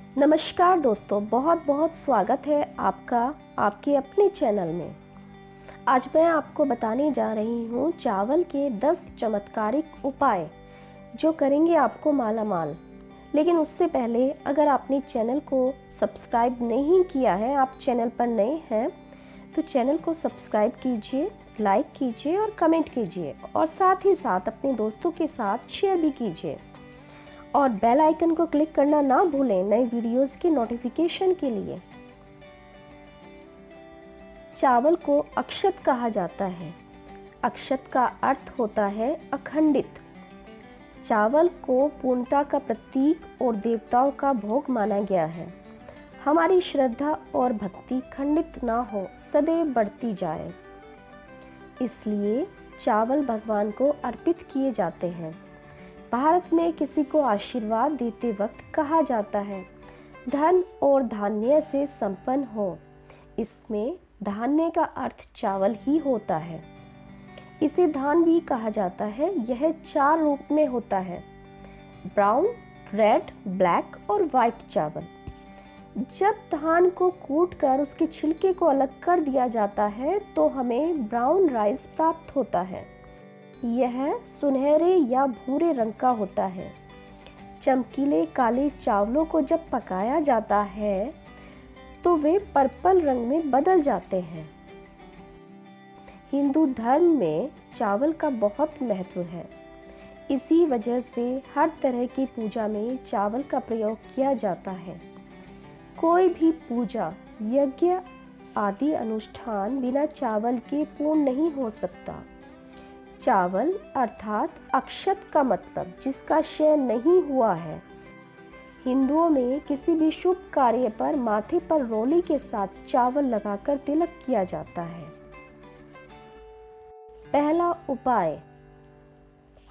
नमस्कार दोस्तों, बहुत बहुत स्वागत है आपका आपके अपने चैनल में। आज मैं आपको बताने जा रही हूँ चावल के 10 चमत्कारिक उपाय जो करेंगे आपको माला माल। लेकिन उससे पहले अगर आपने चैनल को सब्सक्राइब नहीं किया है, आप चैनल पर नए हैं तो चैनल को सब्सक्राइब कीजिए, लाइक कीजिए और कमेंट कीजिए और साथ ही साथ अपने दोस्तों के साथ शेयर भी कीजिए और बेल आइकन को क्लिक करना ना भूलें नए वीडियोस की नोटिफिकेशन के लिए। चावल को अक्षत कहा जाता है। अक्षत का अर्थ होता है अखंडित। चावल को पूर्णता का प्रतीक और देवताओं का भोग माना गया है। हमारी श्रद्धा और भक्ति खंडित ना हो, सदैव बढ़ती जाए, इसलिए चावल भगवान को अर्पित किए जाते हैं। भारत में किसी को आशीर्वाद देते वक्त कहा जाता है धन और धान्य से संपन्न हो। इसमें धान्य का अर्थ चावल ही होता है। इसे धान भी कहा जाता है। यह 4 रूप में होता है: ब्राउन, रेड, ब्लैक और वाइट चावल। जब धान को कूटकर उसके छिलके को अलग कर दिया जाता है तो हमें ब्राउन राइस प्राप्त होता है। यह सुनहरे या भूरे रंग का होता है। चमकीले काले चावलों को जब पकाया जाता है तो वे पर्पल रंग में बदल जाते हैं। हिंदू धर्म में चावल का बहुत महत्व है। इसी वजह से हर तरह की पूजा में चावल का प्रयोग किया जाता है। कोई भी पूजा, यज्ञ आदि अनुष्ठान बिना चावल के पूर्ण नहीं हो सकता। चावल अर्थात अक्षत का मतलब जिसका क्षय नहीं हुआ है। हिंदुओं में किसी भी शुभ कार्य पर माथे पर रोली के साथ चावल लगाकर तिलक किया जाता है। पहला उपाय: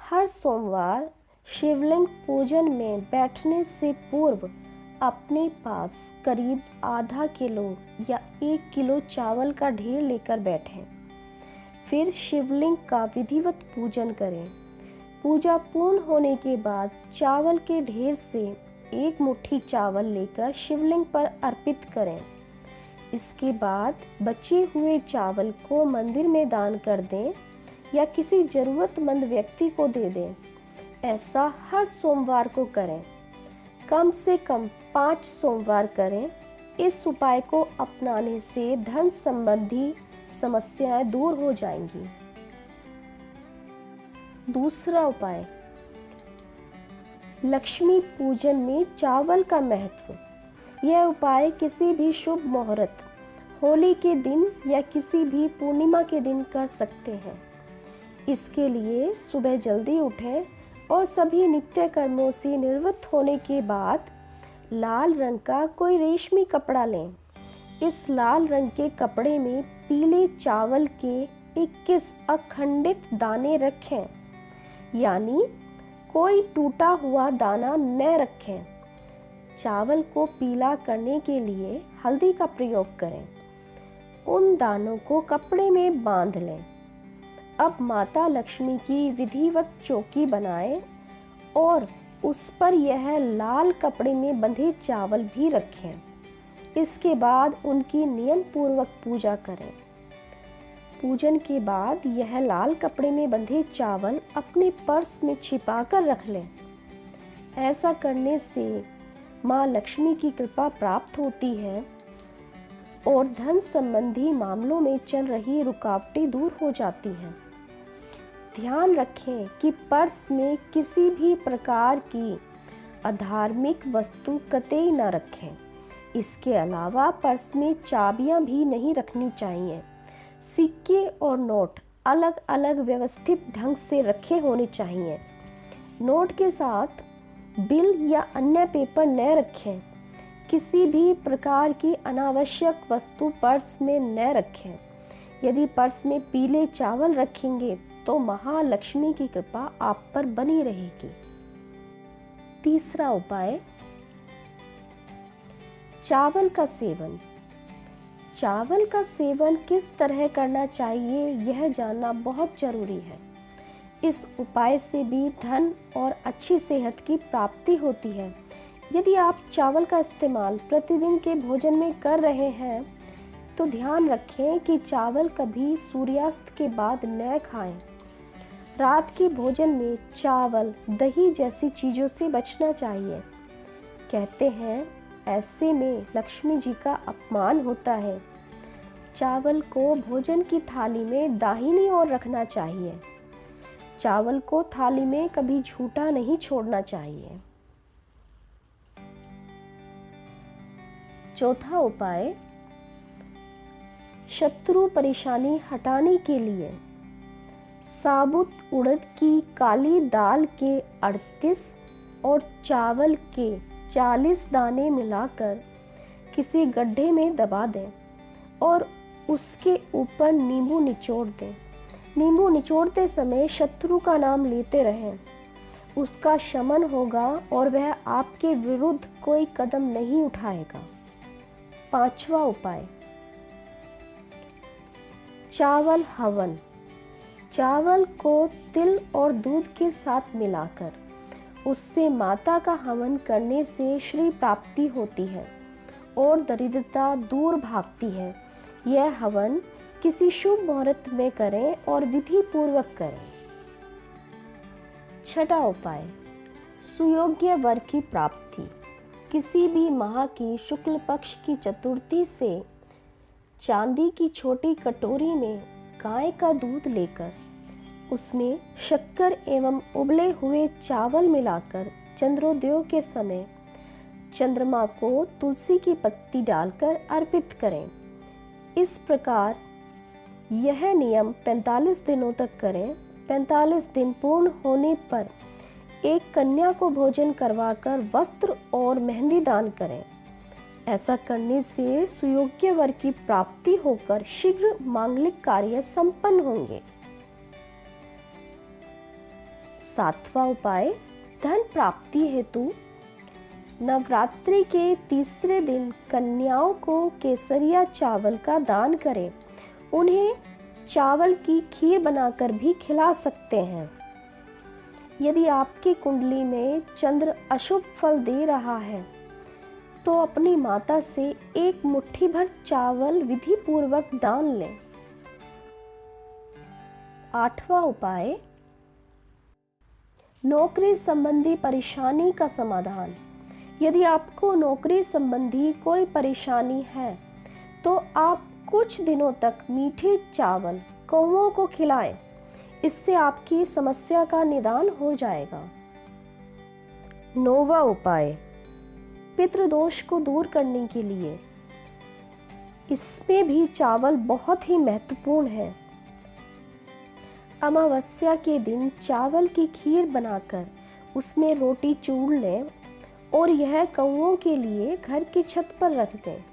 हर सोमवार शिवलिंग पूजन में बैठने से पूर्व अपने पास करीब आधा किलो या 1 किलो चावल का ढेर लेकर बैठें। फिर शिवलिंग का विधिवत पूजन करें। पूजा पूर्ण होने के बाद चावल के ढेर से 1 मुट्ठी चावल लेकर शिवलिंग पर अर्पित करें। इसके बाद बचे हुए चावल को मंदिर में दान कर दें या किसी ज़रूरतमंद व्यक्ति को दे दें। ऐसा हर सोमवार को करें। कम से कम 5 सोमवार करें। इस उपाय को अपनाने से धन संबंधी समस्याएं दूर हो जाएंगी। दूसरा उपाय: लक्ष्मी पूजन में चावल का महत्व। यह उपाय किसी भी शुभ मुहूर्त, होली के दिन या किसी भी पूर्णिमा के दिन कर सकते हैं। इसके लिए सुबह जल्दी उठें और सभी नित्य कर्मों से निवृत्त होने के बाद लाल रंग का कोई रेशमी कपड़ा लें। इस लाल रंग के कपड़े में पीले चावल के 21 अखंडित दाने रखें, यानी कोई टूटा हुआ दाना न रखें। चावल को पीला करने के लिए हल्दी का प्रयोग करें। उन दानों को कपड़े में बांध लें। अब माता लक्ष्मी की विधिवत चौकी बनाएं और उस पर यह लाल कपड़े में बंधे चावल भी रखें। इसके बाद उनकी नियम पूर्वक पूजा करें। पूजन के बाद यह लाल कपड़े में बंधे चावल अपने पर्स में छिपा कर रख लें। ऐसा करने से माँ लक्ष्मी की कृपा प्राप्त होती है और धन संबंधी मामलों में चल रही रुकावटें दूर हो जाती हैं। ध्यान रखें कि पर्स में किसी भी प्रकार की अधार्मिक वस्तु कतई न रखें। इसके अलावा पर्स में चाबियां भी नहीं रखनी चाहिए। सिक्के और नोट अलग अलग व्यवस्थित ढंग से रखे होने चाहिए। नोट के साथ बिल या अन्य पेपर न रखें। किसी भी प्रकार की अनावश्यक वस्तु पर्स में न रखें। यदि पर्स में पीले चावल रखेंगे तो महालक्ष्मी की कृपा आप पर बनी रहेगी। तीसरा उपाय: चावल का सेवन। चावल का सेवन किस तरह करना चाहिए यह जानना बहुत जरूरी है। इस उपाय से भी धन और अच्छी सेहत की प्राप्ति होती है। यदि आप चावल का इस्तेमाल प्रतिदिन के भोजन में कर रहे हैं तो ध्यान रखें कि चावल कभी सूर्यास्त के बाद न खाएं। रात के भोजन में चावल, दही जैसी चीज़ों से बचना चाहिए। कहते हैं ऐसे में लक्ष्मी जी का अपमान होता है। चावल को भोजन की थाली में दाहिनी ओर रखना चाहिए। चावल को थाली में कभी झूठा नहीं छोड़ना चाहिए। चौथा उपाय, शत्रु परेशानी हटाने के लिए साबुत उड़द की काली दाल के 38 और चावल के 40 दाने मिलाकर किसी गड्ढे में दबा दें और उसके ऊपर नींबू निचोड़ दें। नींबू निचोड़ते समय शत्रु का नाम लेते रहें। उसका शमन होगा और वह आपके विरुद्ध कोई कदम नहीं उठाएगा। पांचवा उपाय, चावल हवन। चावल को तिल और दूध के साथ मिलाकर उससे माता का हवन करने से श्री प्राप्ति होती है और दरिद्रता दूर भागती है। यह हवन किसी शुभ मुहूर्त में करें और विधि पूर्वक करें। छठा उपाय, सुयोग्य वर की प्राप्ति। किसी भी माह की शुक्ल पक्ष की चतुर्थी से चांदी की छोटी कटोरी में गाय का दूध लेकर उसमें शक्कर एवं उबले हुए चावल मिलाकर चंद्रोदय के समय चंद्रमा को तुलसी की पत्ती डालकर अर्पित करें। इस प्रकार यह नियम 45 दिनों तक करें। 45 दिन पूर्ण होने पर एक कन्या को भोजन करवाकर वस्त्र और मेहंदी दान करें। ऐसा करने से सुयोग्य वर की प्राप्ति होकर शीघ्र मांगलिक कार्य संपन्न होंगे। सातवां उपाय, धन प्राप्ति हेतु नवरात्रि के तीसरे दिन कन्याओं को केसरिया चावल का दान करें। उन्हें चावल की खीर बनाकर भी खिला सकते हैं। यदि आपकी कुंडली में चंद्र अशुभ फल दे रहा है तो अपनी माता से एक मुट्ठी भर चावल विधि पूर्वक दान लें। आठवां उपाय, नौकरी संबंधी परेशानी का समाधान। यदि आपको नौकरी संबंधी कोई परेशानी है तो आप कुछ दिनों तक मीठे चावल कौओं को खिलाएं। इससे आपकी समस्या का निदान हो जाएगा। नौवां उपाय, पितृदोष को दूर करने के लिए। इसमें भी चावल बहुत ही महत्वपूर्ण है। अमावस्या के दिन चावल की खीर बनाकर उसमें रोटी चूर लें और यह कौओं के लिए घर की छत पर रख दें।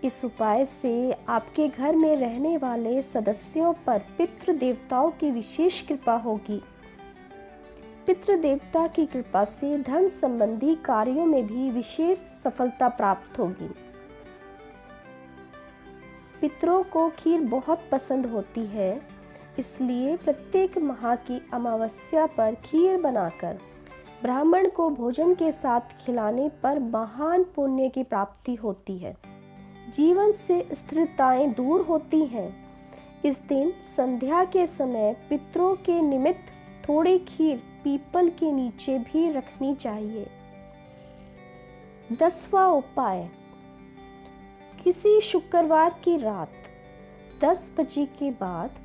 इस उपाय से आपके घर में रहने वाले सदस्यों पर पितृ देवताओं की विशेष कृपा होगी। पितृ देवता की कृपा से धन संबंधी कार्यों में भी विशेष सफलता प्राप्त होगी। पितरों को खीर बहुत पसंद होती है, इसलिए प्रत्येक माह की अमावस्या पर खीर बनाकर ब्राह्मण को भोजन के साथ खिलाने पर महान पुण्य की प्राप्ति होती है। जीवन से स्थिरताएं दूर होती हैं। इस दिन संध्या के समय पितरों के निमित्त थोड़ी खीर पीपल के नीचे भी रखनी चाहिए। 10वां उपाय, किसी शुक्रवार की रात 10 बजे के बाद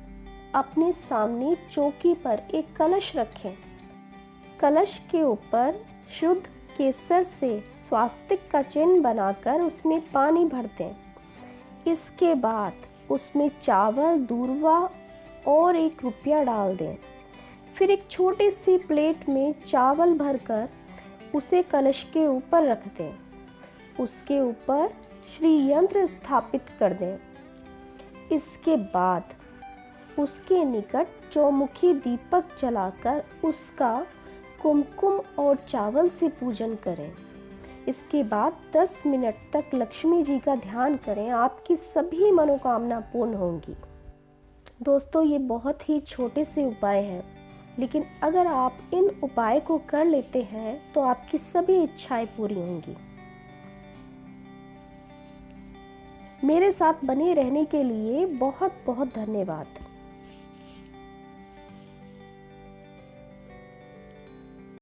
अपने सामने चौकी पर एक कलश रखें। कलश के ऊपर शुद्ध केसर से स्वास्तिक का चिन्ह बनाकर उसमें पानी भर दें। इसके बाद उसमें चावल, दूर्वा और 1 रुपया डाल दें। फिर एक छोटी सी प्लेट में चावल भरकर उसे कलश के ऊपर रख दें। उसके ऊपर श्री यंत्र स्थापित कर दें। इसके बाद उसके निकट चौमुखी दीपक जलाकर उसका कुमकुम और चावल से पूजन करें। इसके बाद 10 मिनट तक लक्ष्मी जी का ध्यान करें। आपकी सभी मनोकामना पूर्ण होंगी। दोस्तों, ये बहुत ही छोटे से उपाय हैं, लेकिन अगर आप इन उपाय को कर लेते हैं तो आपकी सभी इच्छाएं पूरी होंगी। मेरे साथ बने रहने के लिए बहुत बहुत धन्यवाद।